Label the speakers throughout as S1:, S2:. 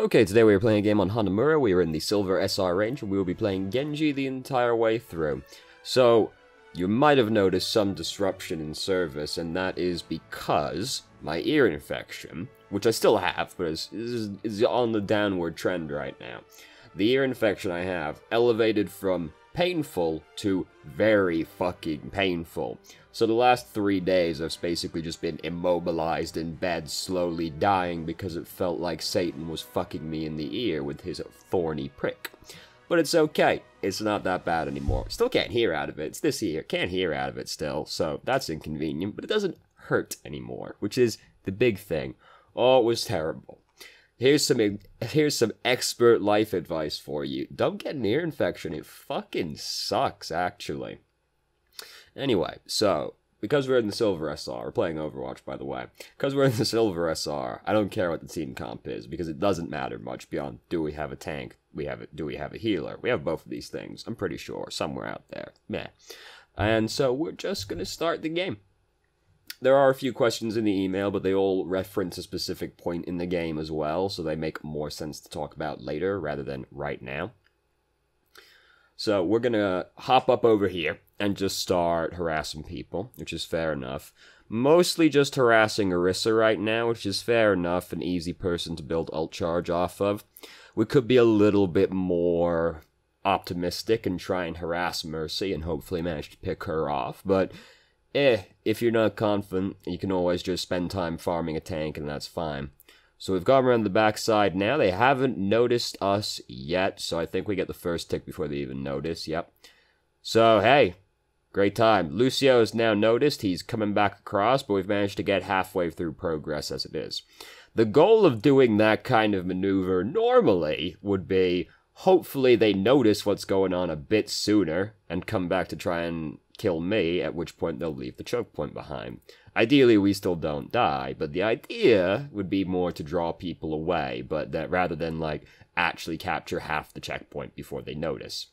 S1: Okay, today we are playing a game on Hanamura. We are in the Silver SR range, and we will be playing Genji the entire way through. So, you might have noticed some disruption in service, and that is because my ear infection, which I still have, but is on the downward trend right now. The ear infection I have elevated from painful to very fucking painful. So the last 3 days I've basically just been immobilized in bed, slowly dying because it felt like Satan was fucking me in the ear with his thorny prick. But it's okay, it's not that bad anymore. Still can't hear out of it, it's this ear, can't hear out of it still, so that's inconvenient, but it doesn't hurt anymore, which is the big thing. Oh, it was terrible. Here's some expert life advice for you. Don't get an ear infection, it fucking sucks, actually. Anyway, so, because we're in the Silver SR, we're playing Overwatch, by the way. Because we're in the Silver SR, I don't care what the team comp is, because it doesn't matter much beyond, do we have a tank, do we have a healer? We have both of these things, I'm pretty sure, somewhere out there. Meh. And so, we're just gonna start the game. There are a few questions in the email, but they all reference a specific point in the game as well, so they make more sense to talk about later, rather than right now. So, we're gonna hop up over here and just start harassing people, which is fair enough. Mostly just harassing Orisa right now, which is fair enough, an easy person to build ult charge off of. We could be a little bit more optimistic and try and harass Mercy and hopefully manage to pick her off, but if you're not confident, you can always just spend time farming a tank and that's fine. So we've gone around the backside now. They haven't noticed us yet, so I think we get the first tick before they even notice, yep. So, hey, great time. Lucio is now noticed. He's coming back across, but we've managed to get halfway through progress as it is. The goal of doing that kind of maneuver normally would be, hopefully they notice what's going on a bit sooner and come back to try and kill me, at which point they'll leave the choke point behind. Ideally, we still don't die, but the idea would be more to draw people away, but that rather than, like, actually capture half the checkpoint before they notice.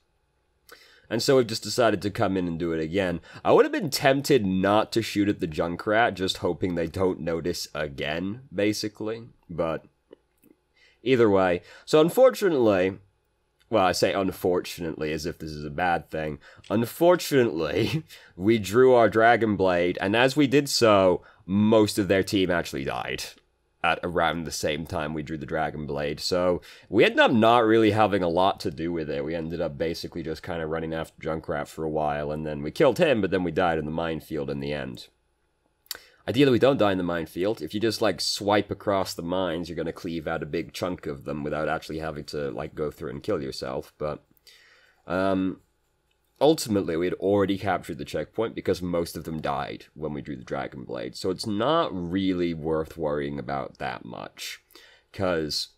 S1: And so we've just decided to come in and do it again. I would have been tempted not to shoot at the Junkrat, just hoping they don't notice again, basically. But either way. So unfortunately, well, I say unfortunately as if this is a bad thing. Unfortunately, we drew our Dragon Blade, and as we did so, most of their team actually died at around the same time we drew the Dragon Blade. So we ended up not really having a lot to do with it. We ended up basically just kind of running after Junkrat for a while, and then we killed him, but then we died in the minefield in the end. Ideally, we don't die in the minefield. If you just, like, swipe across the mines, you're going to cleave out a big chunk of them without actually having to, like, go through and kill yourself. But, ultimately, we had already captured the checkpoint because most of them died when we drew the Dragon Blade. So it's not really worth worrying about that much. Because,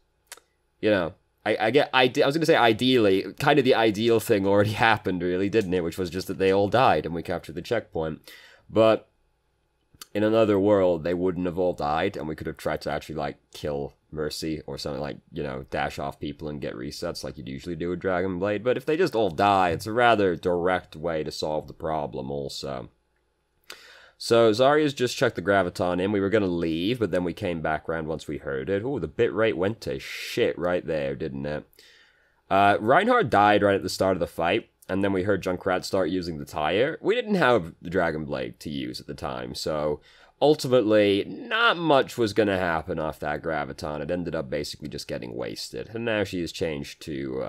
S1: you know, I was going to say ideally, kind of the ideal thing already happened, really, didn't it? Which was just that they all died and we captured the checkpoint. But in another world, they wouldn't have all died, and we could have tried to actually, like, kill Mercy or something, like, you know, dash off people and get resets like you'd usually do with Dragon Blade. But if they just all die, it's a rather direct way to solve the problem also. So Zarya's just checked the Graviton in. We were going to leave, but then we came back around once we heard it. Ooh, the bitrate went to shit right there, didn't it? Reinhardt died right at the start of the fight. And then we heard Junkrat start using the tire. We didn't have the Dragon Blade to use at the time, so ultimately, not much was going to happen off that Graviton. It ended up basically just getting wasted. And now she has changed to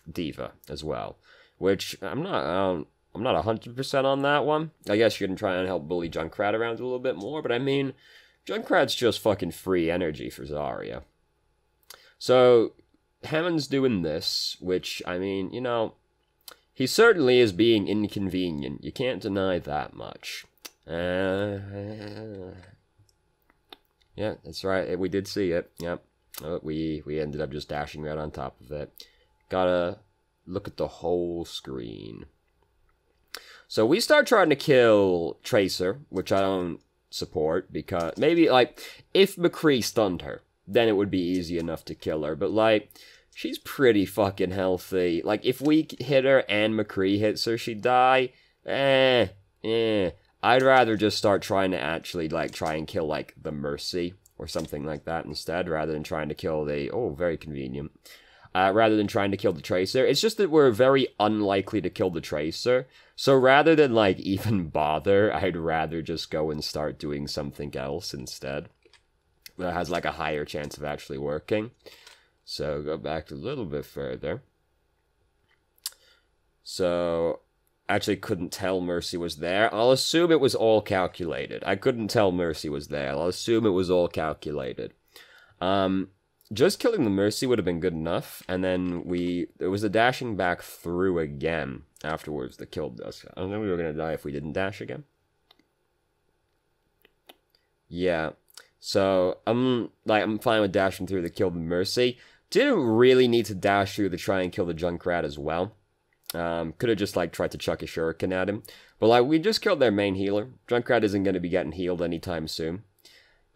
S1: Diva as well, which I'm not 100% on that one. I guess you're going to try and help bully Junkrat around a little bit more, but I mean, Junkrat's just fucking free energy for Zarya. So Hammond's doing this, which, I mean, you know, he certainly is being inconvenient. You can't deny that much. Yeah, that's right. We did see it. Yep. We ended up just dashing right on top of it. Gotta look at the whole screen. So we start trying to kill Tracer, which I don't support, because maybe, like, if McCree stunned her, then it would be easy enough to kill her. But, like, she's pretty fucking healthy. Like, if we hit her and McCree hits her, she'd die. I'd rather just start trying to actually, like, try and kill, like, the Mercy or something like that instead, rather than trying to kill the... Oh, very convenient. Rather than trying to kill the Tracer. It's just that we're very unlikely to kill the Tracer. So rather than, like, even bother, I'd rather just go and start doing something else instead. That has, like, a higher chance of actually working. So, go back a little bit further. So, actually couldn't tell Mercy was there. I'll assume it was all calculated. I couldn't tell Mercy was there. I'll assume it was all calculated. Just killing the Mercy would have been good enough, and then there was a dashing back through again afterwards that killed us. I don't think we were going to die if we didn't dash again. Yeah, so I'm fine with dashing through to kill the Mercy. Didn't really need to dash through to try and kill the Junkrat as well. Could have just, like, tried to chuck a shuriken at him. But, like, we just killed their main healer. Junkrat isn't going to be getting healed anytime soon.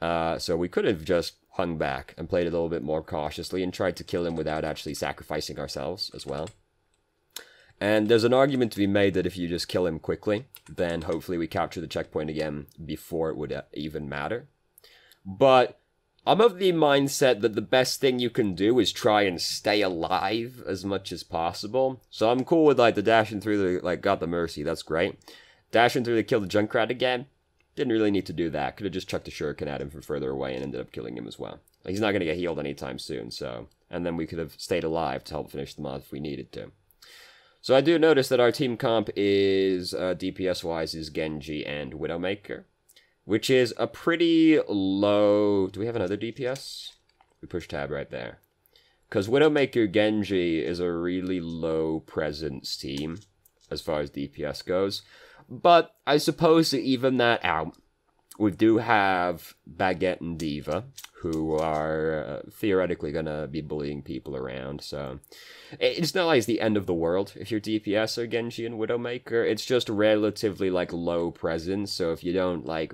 S1: So we could have just hung back and played a little bit more cautiously and tried to kill him without actually sacrificing ourselves as well. And there's an argument to be made that if you just kill him quickly, then hopefully we capture the checkpoint again before it would even matter. But I'm of the mindset that the best thing you can do is try and stay alive as much as possible. So I'm cool with, like, the dashing through the, like, got the Mercy, that's great. Dashing through to kill the Junkrat again, didn't really need to do that. Could have just chucked a shuriken at him from further away and ended up killing him as well. Like, he's not going to get healed anytime soon, so... And then we could have stayed alive to help finish them off if we needed to. So I do notice that our team comp is, DPS-wise, is Genji and Widowmaker. Which is a pretty low... Do we have another DPS? We push tab right there. Because Widowmaker Genji is a really low presence team, as far as DPS goes. But I suppose to even that out, we do have Baguette and Diva, who are theoretically going to be bullying people around, so... It's not like it's the end of the world if your DPS are Genji and Widowmaker. It's just relatively, like, low presence, so if you don't, like,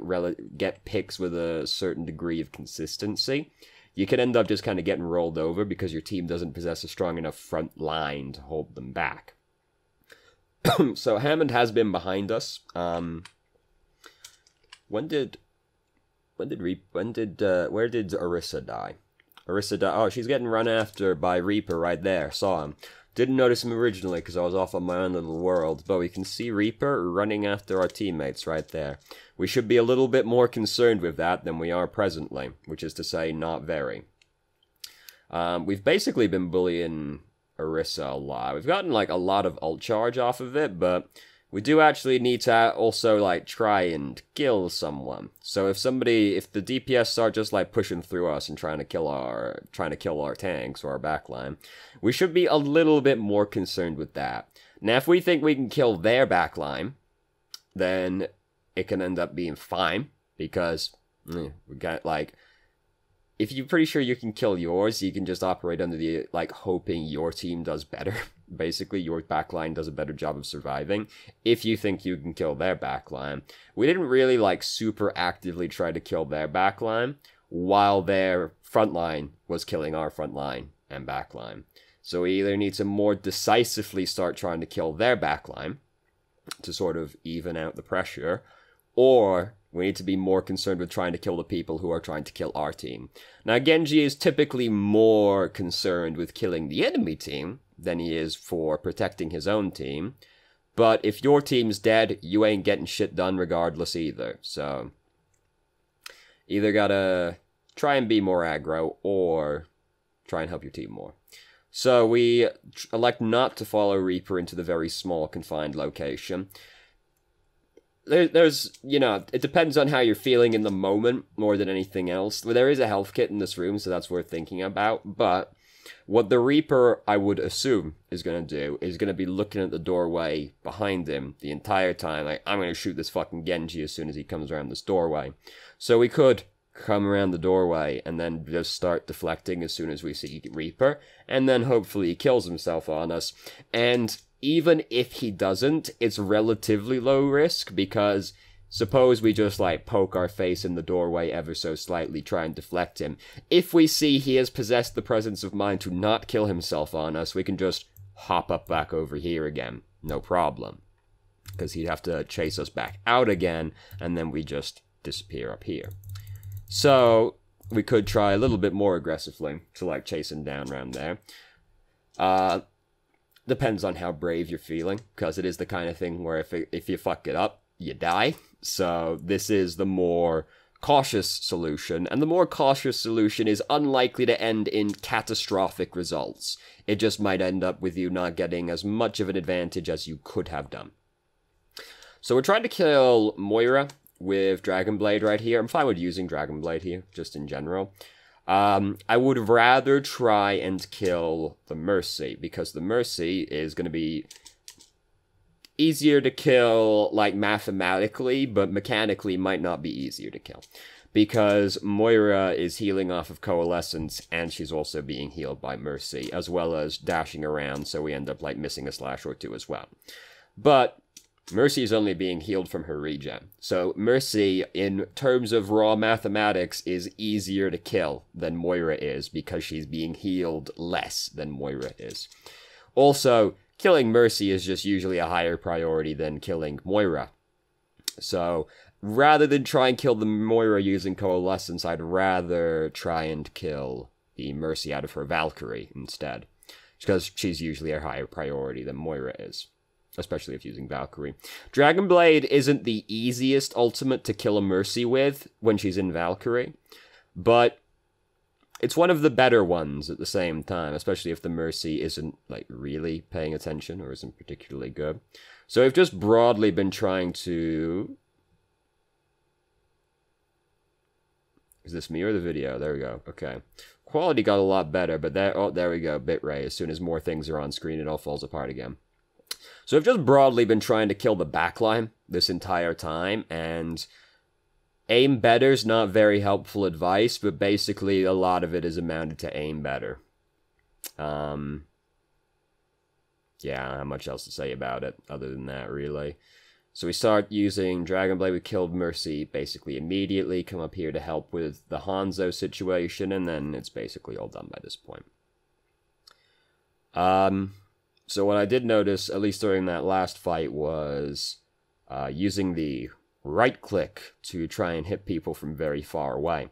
S1: get picks with a certain degree of consistency, you can end up just kind of getting rolled over because your team doesn't possess a strong enough front line to hold them back. So Hammond has been behind us. Where did Orisa die? Orisa died. Oh, she's getting run after by Reaper right there. Saw him. Didn't notice him originally because I was off on my own little world, but we can see Reaper running after our teammates right there. We should be a little bit more concerned with that than we are presently, which is to say, not very. We've basically been bullying Orisa a lot. We've gotten, like, a lot of ult charge off of it, but we do actually need to also, like, try and kill someone. So if the DPS start just, like, pushing through us and trying to kill our tanks or our backline, we should be a little bit more concerned with that. Now, if we think we can kill their backline, then it can end up being fine, because we got, like... If you're pretty sure you can kill yours, you can just operate under the, like, hoping your team does better. Basically, your backline does a better job of surviving, if you think you can kill their backline. We didn't really, like, super actively try to kill their backline, while their frontline was killing our frontline and backline. So we either need to more decisively start trying to kill their backline, to sort of even out the pressure, or... we need to be more concerned with trying to kill the people who are trying to kill our team. Now, Genji is typically more concerned with killing the enemy team than he is for protecting his own team. But if your team's dead, you ain't getting shit done regardless either. So, either gotta try and be more aggro, or try and help your team more. So we elect not to follow Reaper into the very small, confined location. There's, you know, it depends on how you're feeling in the moment more than anything else. There is a health kit in this room, so that's worth thinking about. But what the Reaper, I would assume, is going to do is going to be looking at the doorway behind him the entire time. Like, I'm going to shoot this fucking Genji as soon as he comes around this doorway. So we could come around the doorway and then just start deflecting as soon as we see Reaper. And then hopefully he kills himself on us. And... even if he doesn't, it's relatively low risk, because suppose we just, like, poke our face in the doorway ever so slightly, try and deflect him. If we see he has possessed the presence of mind to not kill himself on us, we can just hop up back over here again. No problem. Because he'd have to chase us back out again, and then we just disappear up here. So, we could try a little bit more aggressively to, like, chase him down around there. Depends on how brave you're feeling, because it is the kind of thing where if you fuck it up, you die. So this is the more cautious solution, and the more cautious solution is unlikely to end in catastrophic results. It just might end up with you not getting as much of an advantage as you could have done. So we're trying to kill Moira with Dragon Blade right here. I'm fine with using Dragon Blade here, just in general. I would rather try and kill the Mercy, because the Mercy is going to be easier to kill, like, mathematically, but mechanically might not be easier to kill. Because Moira is healing off of Coalescence, and she's also being healed by Mercy, as well as dashing around, so we end up, like, missing a slash or two as well. But Mercy is only being healed from her regen. So Mercy, in terms of raw mathematics, is easier to kill than Moira is, because she's being healed less than Moira is. Also, killing Mercy is just usually a higher priority than killing Moira. So, rather than try and kill the Moira using Coalescence, I'd rather try and kill the Mercy out of her Valkyrie instead. Because she's usually a higher priority than Moira is. Especially if using Valkyrie. Dragon Blade isn't the easiest ultimate to kill a Mercy with when she's in Valkyrie, but it's one of the better ones at the same time, especially if the Mercy isn't, like, really paying attention or isn't particularly good. So we've just broadly been trying to... Is this me or the video? There we go. Okay. Quality got a lot better, but there we go. Bitrate. As soon as more things are on screen, it all falls apart again. So I've just broadly been trying to kill the backline this entire time, and aim better's not very helpful advice, but basically a lot of it is amounted to aim better. Yeah, not much else to say about it other than that, really. So we start using Dragon Blade. We killed Mercy basically immediately, come up here to help with the Hanzo situation, and then it's basically all done by this point. So what I did notice, at least during that last fight, was using the right-click to try and hit people from very far away.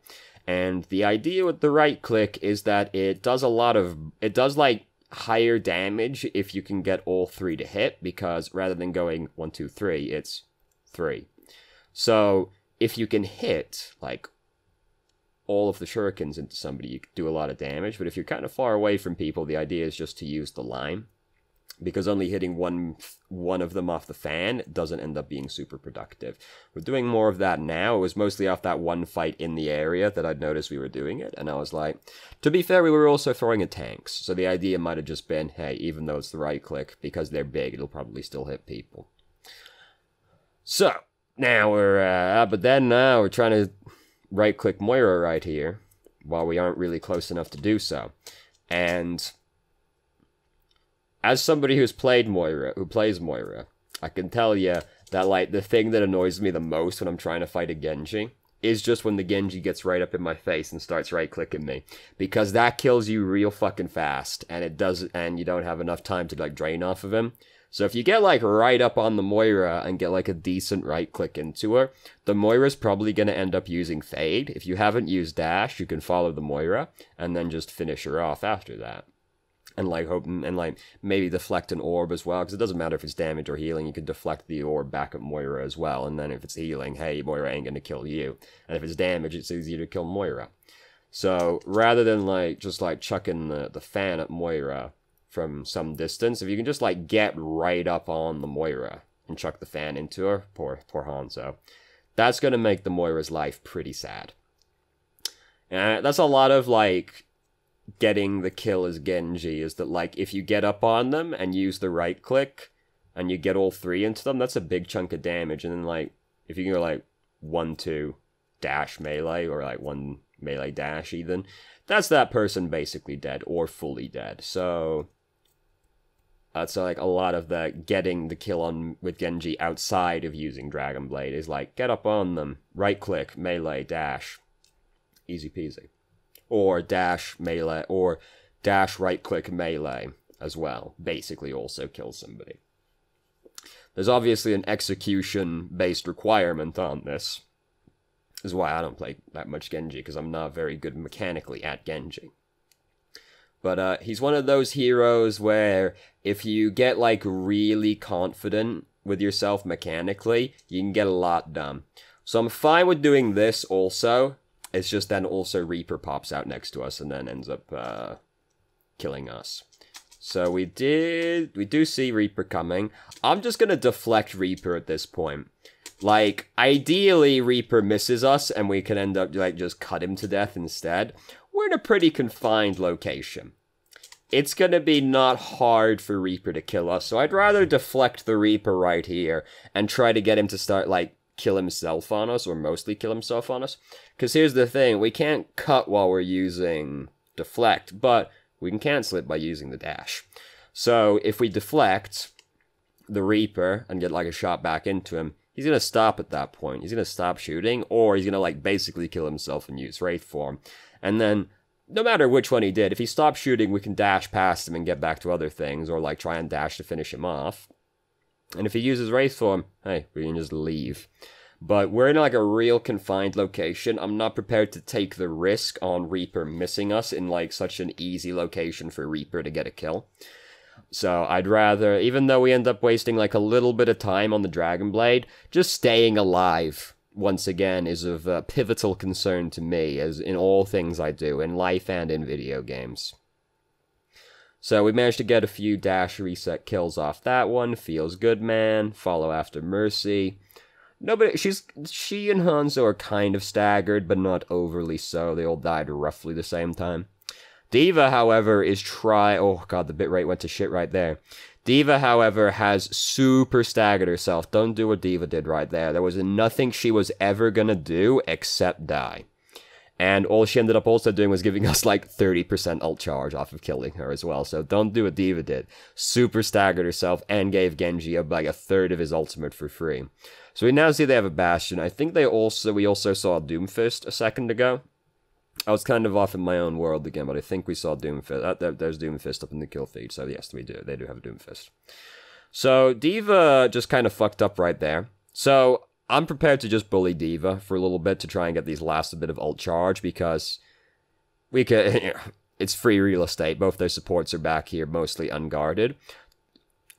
S1: And the idea with the right-click is that it does like, higher damage if you can get all three to hit, because rather than going 1, 2, 3, it's 3. So if you can hit, like, all of the shurikens into somebody, you can do a lot of damage, but if you're kind of far away from people, the idea is just to use the line. Because only hitting one of them off the fan doesn't end up being super productive. We're doing more of that now. It was mostly off that one fight in the area that I'd noticed we were doing it, and I was like, to be fair, we were also throwing at tanks, so the idea might have just been, hey, even though it's the right click, because they're big, it'll probably still hit people. So, now we're trying to right-click Moira right here, while we aren't really close enough to do so. And as somebody who plays Moira, I can tell you that, like, the thing that annoys me the most when I'm trying to fight a Genji is just when the Genji gets right up in my face and starts right-clicking me. Because that kills you real fucking fast, and you don't have enough time to, like, drain off of him. So if you get, like, right up on the Moira and get, like, a decent right-click into her, the Moira's probably going to end up using Fade. If you haven't used Dash, you can follow the Moira, and then just finish her off after that. And, like, maybe deflect an orb as well, because it doesn't matter if it's damage or healing, you can deflect the orb back at Moira as well, and then if it's healing, hey, Moira ain't gonna kill you. And if it's damage, it's easier to kill Moira. So, rather than, like, just, like, chucking the fan at Moira from some distance, if you can just, like, get right up on the Moira and chuck the fan into her, poor Hanzo, that's gonna make the Moira's life pretty sad. And that's a lot of, like, getting the kill as Genji, is that, like, if you get up on them and use the right click and you get all three into them, that's a big chunk of damage. And then, like, if you can go, like, 1, 2 dash melee, or, like, 1 melee dash even, that's that person basically dead or fully dead. So that's, like, a lot of the getting the kill on with Genji outside of using Dragon Blade is, like, get up on them, right click, melee, dash, easy peasy. Or dash melee, or dash right-click melee as well. Basically also kills somebody. There's obviously an execution-based requirement on this. This is why I don't play that much Genji, because I'm not very good mechanically at Genji. But he's one of those heroes where if you get, like, really confident with yourself mechanically, you can get a lot done. So I'm fine with doing this also. It's just then also Reaper pops out next to us and then ends up killing us. So we do see Reaper coming. I'm just gonna deflect Reaper at this point. Like, ideally, Reaper misses us, and we can end up, like, just cut him to death instead. We're in a pretty confined location. It's gonna be not hard for Reaper to kill us, so I'd rather deflect the Reaper right here, and try to get him to start, like, kill himself on us, or mostly kill himself on us. Because here's the thing, we can't cut while we're using deflect, but we can cancel it by using the dash. So, if we deflect the Reaper, and get, like, a shot back into him, he's gonna stop at that point. He's gonna stop shooting, or he's gonna, like, basically kill himself and use Wraith form. And then, no matter which one he did, if he stopped shooting, we can dash past him and get back to other things, or, like, try and dash to finish him off. And if he uses Wraith form, hey, we can just leave. But we're in, like, a real confined location. I'm not prepared to take the risk on Reaper missing us in, like, such an easy location for Reaper to get a kill. So I'd rather, even though we end up wasting, like, a little bit of time on the Dragon Blade, just staying alive, once again, is of pivotal concern to me, as in all things I do, in life and in video games. So we managed to get a few dash reset kills off that one. Feels good, man. Follow after Mercy. Nobody, she and Hanzo are kind of staggered, but not overly so. They all died roughly the same time. D.Va, however, is oh god, the bitrate went to shit right there. D.Va, however, has super staggered herself. Don't do what D.Va did right there. There was nothing she was ever gonna do except die. And all she ended up also doing was giving us like 30% ult charge off of killing her as well. So don't do what D.Va did. Super staggered herself and gave Genji like a third of his ultimate for free. So we now see they have a Bastion. I think we also saw Doomfist a second ago. I was kind of off in my own world again, but I think we saw Doomfist. There's Doomfist up in the kill feed, so yes, we do. They do have a Doomfist. So D.Va just kind of fucked up right there. So I'm prepared to just bully D.Va for a little bit to try and get these last bit of ult charge, because we could. It's free real estate. Both their supports are back here, mostly unguarded.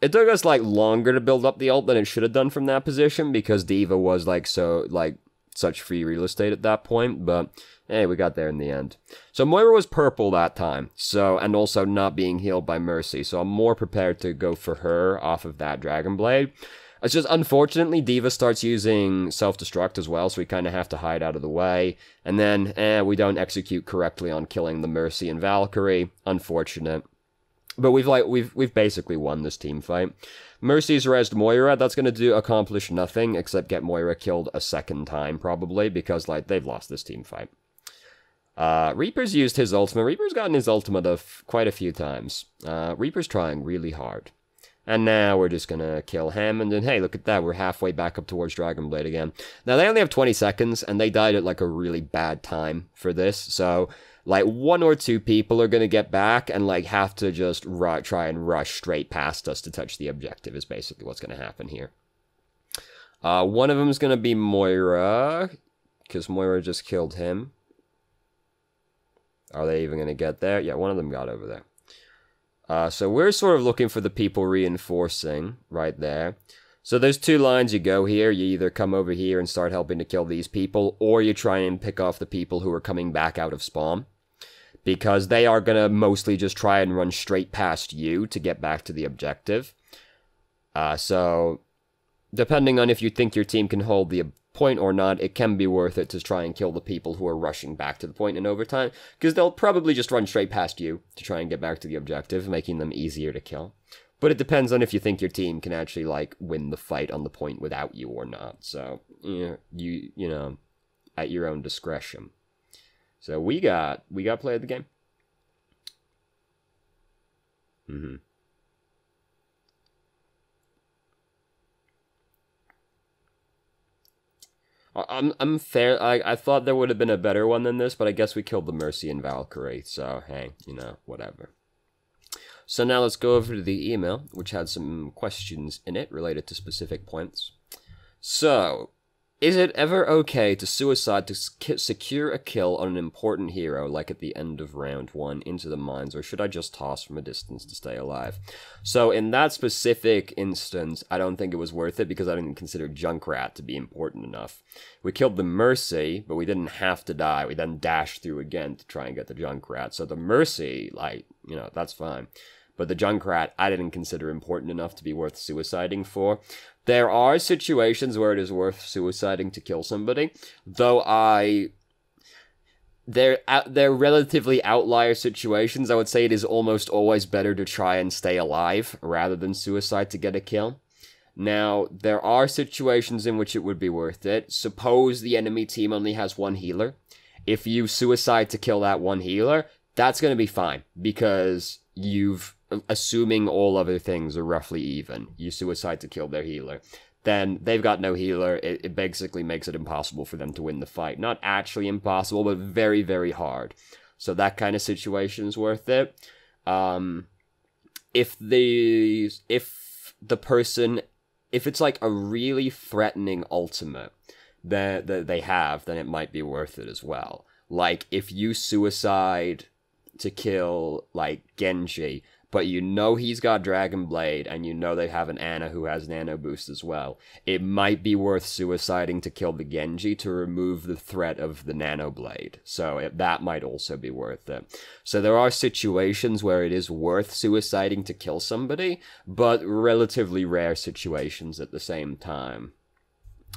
S1: It took us like longer to build up the ult than it should have done from that position, because D.Va was like such free real estate at that point, but hey, we got there in the end. So Moira was purple that time, and also not being healed by Mercy, so I'm more prepared to go for her off of that Dragon Blade. It's just, unfortunately, D.Va starts using self-destruct as well, so we kind of have to hide out of the way, and then, we don't execute correctly on killing the Mercy and Valkyrie. Unfortunate. But we've basically won this team fight. Mercy's rezzed Moira. That's going to accomplish nothing except get Moira killed a second time, probably, because, like, they've lost this team fight. Reaper's used his ultimate. Reaper's gotten his ultimate quite a few times. Reaper's trying really hard. And now we're just going to kill him, and then, hey, look at that. We're halfway back up towards Dragon Blade again. Now, they only have 20 seconds, and they died at, like, a really bad time for this, so like, 1 or 2 people are going to get back and, like, have to just try and rush straight past us to touch the objective is basically what's going to happen here. One of them is going to be Moira, because Moira just killed him. Are they even going to get there? Yeah, one of them got over there. So we're sort of looking for the people reinforcing right there. So there's 2 lines you go here. You either come over here and start helping to kill these people, or you try and pick off the people who are coming back out of spawn, because they are going to mostly just try and run straight past you to get back to the objective. So depending on if you think your team can hold the point or not, it can be worth it to try and kill the people who are rushing back to the point in overtime, because they'll probably just run straight past you to try and get back to the objective, making them easier to kill. But it depends on if you think your team can actually, like, win the fight on the point without you or not. So, you know, at your own discretion. So we got play of the game. I'm fair. I thought there would have been a better one than this, but I guess we killed the Mercy and Valkyrie. So, hey, you know, whatever. So now let's go over to the email, which had some questions in it related to specific points. So, Is it ever okay to suicide to secure a kill on an important hero, like at the end of round 1, into the mines, or should I just toss from a distance to stay alive? So in that specific instance, I don't think it was worth it because I didn't consider Junkrat to be important enough. We killed the Mercy, but we didn't have to die. We then dashed through again to try and get the Junkrat. So the Mercy, like, you know, that's fine. But the Junkrat, I didn't consider important enough to be worth suiciding for. There are situations where it is worth suiciding to kill somebody, though they're relatively outlier situations. I would say it is almost always better to try and stay alive rather than suicide to get a kill. Now, there are situations in which it would be worth it. Suppose the enemy team only has one healer. If you suicide to kill that one healer, that's going to be fine, because assuming all other things are roughly even, you suicide to kill their healer, then they've got no healer. It basically makes it impossible for them to win the fight. Not actually impossible, but very, very hard. So that kind of situation is worth it. If it's like a really threatening ultimate that they have, then it might be worth it as well. Like, if you suicide to kill, like, Genji, but you know he's got Dragon Blade, and you know they have an Ana who has Nano Boost as well, it might be worth suiciding to kill the Genji to remove the threat of the Nano Blade. So that might also be worth it. So there are situations where it is worth suiciding to kill somebody, but relatively rare situations at the same time.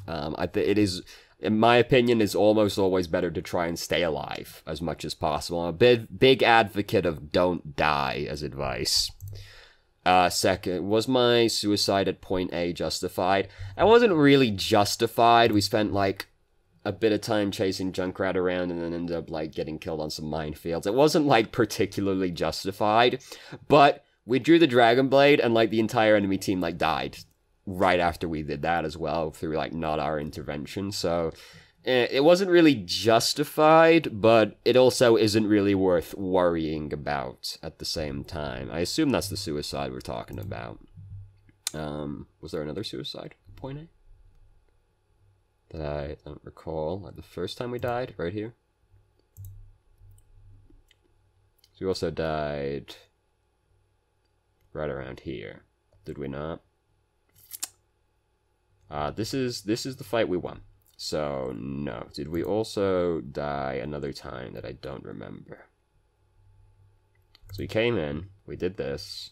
S1: It is, in my opinion, is almost always better to try and stay alive as much as possible. I'm a big advocate of don't die as advice. Second, was my suicide at point A justified? I wasn't really justified. We spent, like, a bit of time chasing Junkrat around and then ended up, like, getting killed on some minefields. It wasn't, like, particularly justified, but we drew the Dragon Blade and, like, the entire enemy team, like, died right after we did that as well, through, like, not our intervention. So it wasn't really justified, but it also isn't really worth worrying about at the same time. I assume that's the suicide we're talking about. Was there another suicide at point A that I don't recall? Like the first time we died, right here. So we also died right around here, did we not? This is the fight we won. So, no. Did we also die another time that I don't remember? So we came in, we did this.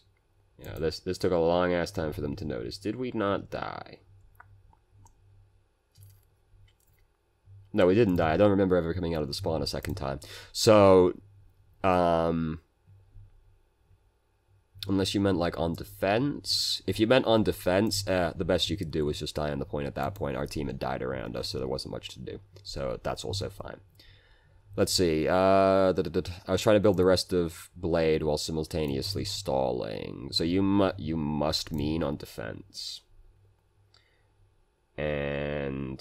S1: You know, this took a long-ass time for them to notice. Did we not die? No, we didn't die. I don't remember ever coming out of the spawn a second time. So, unless you meant, like, on defense. If you meant on defense, the best you could do was just die on the point at that point. Our team had died around us, so there wasn't much to do. So that's also fine. Let's see. I was trying to build the rest of Blade while simultaneously stalling. So you must mean on defense. And,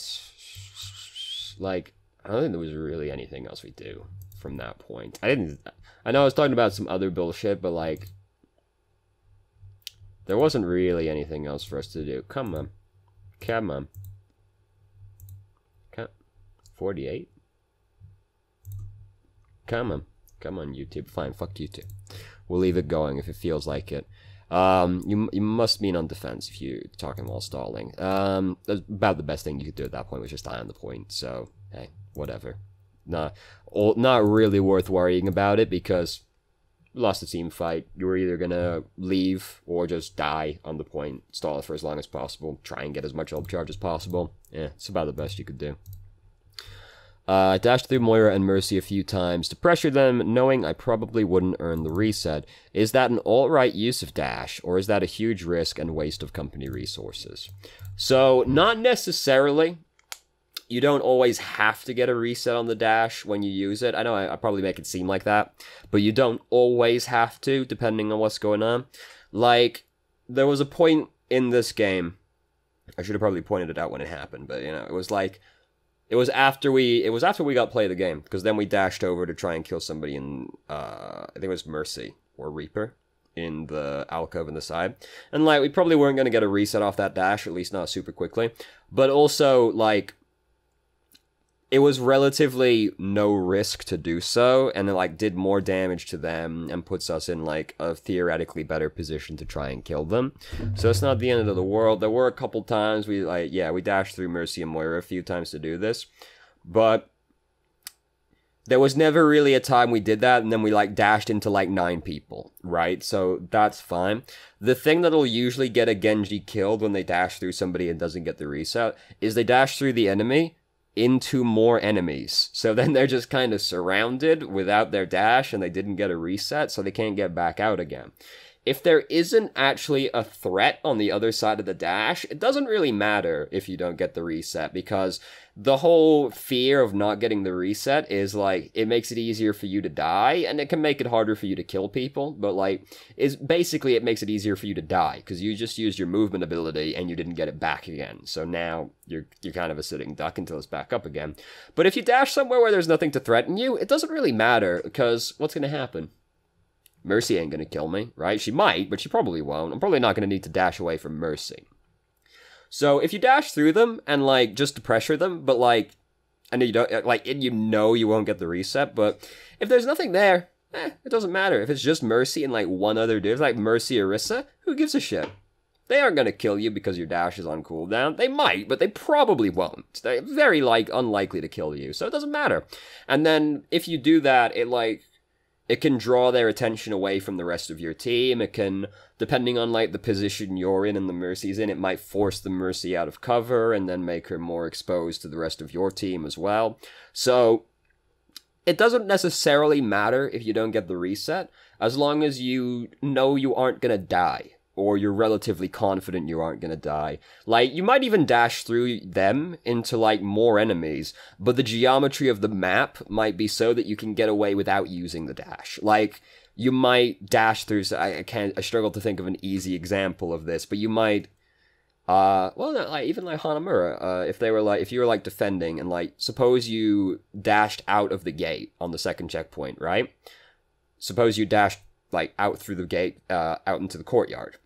S1: like, I don't think there was really anything else we do from that point. I know I was talking about some other bullshit, but, like, there wasn't really anything else for us to do. Come on. Come on. 48? Come on. Come on, YouTube. Fine, fuck YouTube. We'll leave it going if it feels like it. You must mean on defense if you're talking while stalling. That's about the best thing you could do at that point was just die on the point. So, hey, whatever. Not really worth worrying about it because we lost the team fight. You were either gonna leave or just die on the point, stall it for as long as possible, try and get as much orb charge as possible. Yeah, it's about the best you could do. I dashed through Moira and Mercy a few times to pressure them, knowing I probably wouldn't earn the reset. Is that an alright use of dash, or is that a huge risk and waste of company resources? So, not necessarily. You don't always have to get a reset on the dash when you use it. I know I probably make it seem like that, but you don't always have to, depending on what's going on. Like, there was a point in this game, I should have probably pointed it out when it happened, but, you know, it was like, it was after we got play of the game, because then we dashed over to try and kill somebody in, I think it was Mercy, or Reaper, in the alcove in the side. And, like, we probably weren't going to get a reset off that dash, at least not super quickly. But also, like, it was relatively no risk to do so, and it, like, did more damage to them and puts us in, like, a theoretically better position to try and kill them. So it's not the end of the world. There were a couple times we dashed through Mercy and Moira a few times to do this, but there was never really a time we did that and then we, like, dashed into, like, 9 people, right? So that's fine. The thing that'll usually get a Genji killed when they dash through somebody and doesn't get the reset is they dash through the enemy into more enemies. So then they're just kind of surrounded without their dash and they didn't get a reset, so they can't get back out again. If there isn't actually a threat on the other side of the dash, it doesn't really matter if you don't get the reset, because the whole fear of not getting the reset is, like, it makes it easier for you to die, and it can make it harder for you to kill people, but, like, basically it makes it easier for you to die, because you just used your movement ability and you didn't get it back again, so now you're kind of a sitting duck until it's back up again. But if you dash somewhere where there's nothing to threaten you, it doesn't really matter, because what's going to happen? Mercy ain't gonna kill me, right? She might, but she probably won't. I'm probably not gonna need to dash away from Mercy. So if you dash through them and, like, just to pressure them, but, like, I know you don't, like, you know you won't get the reset, but if there's nothing there, it doesn't matter. If it's just Mercy and, like, one other dude, like Mercy Orisa, who gives a shit? They aren't gonna kill you because your dash is on cooldown. They might, but they probably won't. They're very, like, unlikely to kill you, so it doesn't matter. And then if you do that, it can draw their attention away from the rest of your team. It can, depending on, like, the position you're in and the Mercy's in, it might force the Mercy out of cover and then make her more exposed to the rest of your team as well. So it doesn't necessarily matter if you don't get the reset, as long as you know you aren't gonna die, or you're relatively confident you aren't gonna die. Like, you might even dash through them into, like, more enemies, but the geometry of the map might be so that you can get away without using the dash. Like, you might dash through, I struggle to think of an easy example of this, but you might, well, no, like, even like Hanamura, if you were, like, defending, and, like, suppose you dashed out of the gate on the second checkpoint, right? Suppose you dashed, like, out through the gate, out into the courtyard,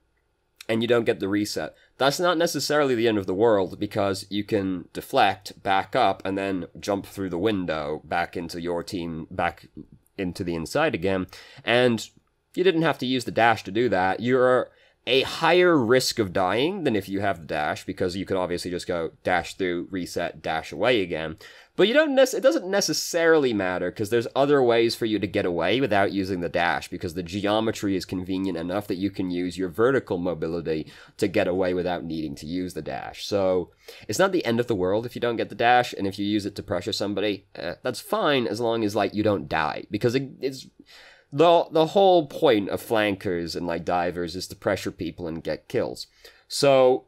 S1: and you don't get the reset. That's not necessarily the end of the world, because you can deflect, back up, and then jump through the window back into your team, back into the inside again, and you didn't have to use the dash to do that. You're a higher risk of dying than if you have the dash, because you could obviously just go dash through, reset, dash away again. But you don't it doesn't necessarily matter, because there's other ways for you to get away without using the dash, because the geometry is convenient enough that you can use your vertical mobility to get away without needing to use the dash. So it's not the end of the world if you don't get the dash, and if you use it to pressure somebody, that's fine, as long as, like, you don't die, because it's the whole point of flankers and, like, divers is to pressure people and get kills. So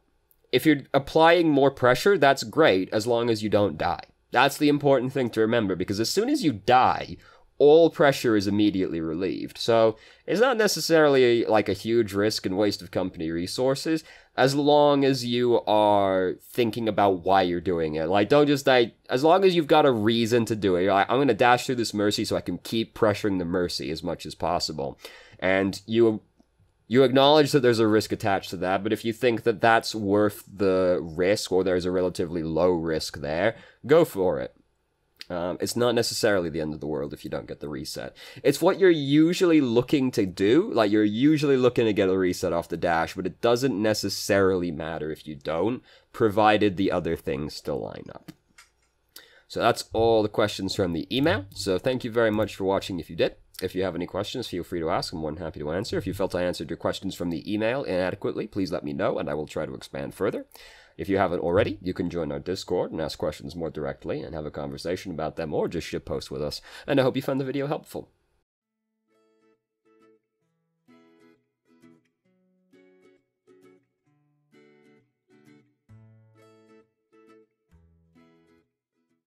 S1: if you're applying more pressure, that's great, as long as you don't die. That's the important thing to remember, because as soon as you die, all pressure is immediately relieved. So it's not necessarily, like, a huge risk and waste of company resources, as long as you are thinking about why you're doing it. Like, don't just die, as long as you've got a reason to do it. You're like, I'm going to dash through this Mercy so I can keep pressuring the Mercy as much as possible. And you acknowledge that there's a risk attached to that, but if you think that that's worth the risk, or there's a relatively low risk there, go for it. It's not necessarily the end of the world if you don't get the reset. It's what you're usually looking to do. Like, you're usually looking to get a reset off the dash, but it doesn't necessarily matter if you don't, provided the other things still line up. So that's all the questions from the email. So thank you very much for watching if you did. If you have any questions, feel free to ask. I'm more than happy to answer. If you felt I answered your questions from the email inadequately, please let me know, and I will try to expand further. If you haven't already, you can join our Discord and ask questions more directly and have a conversation about them, or just shitpost with us. And I hope you found the video helpful.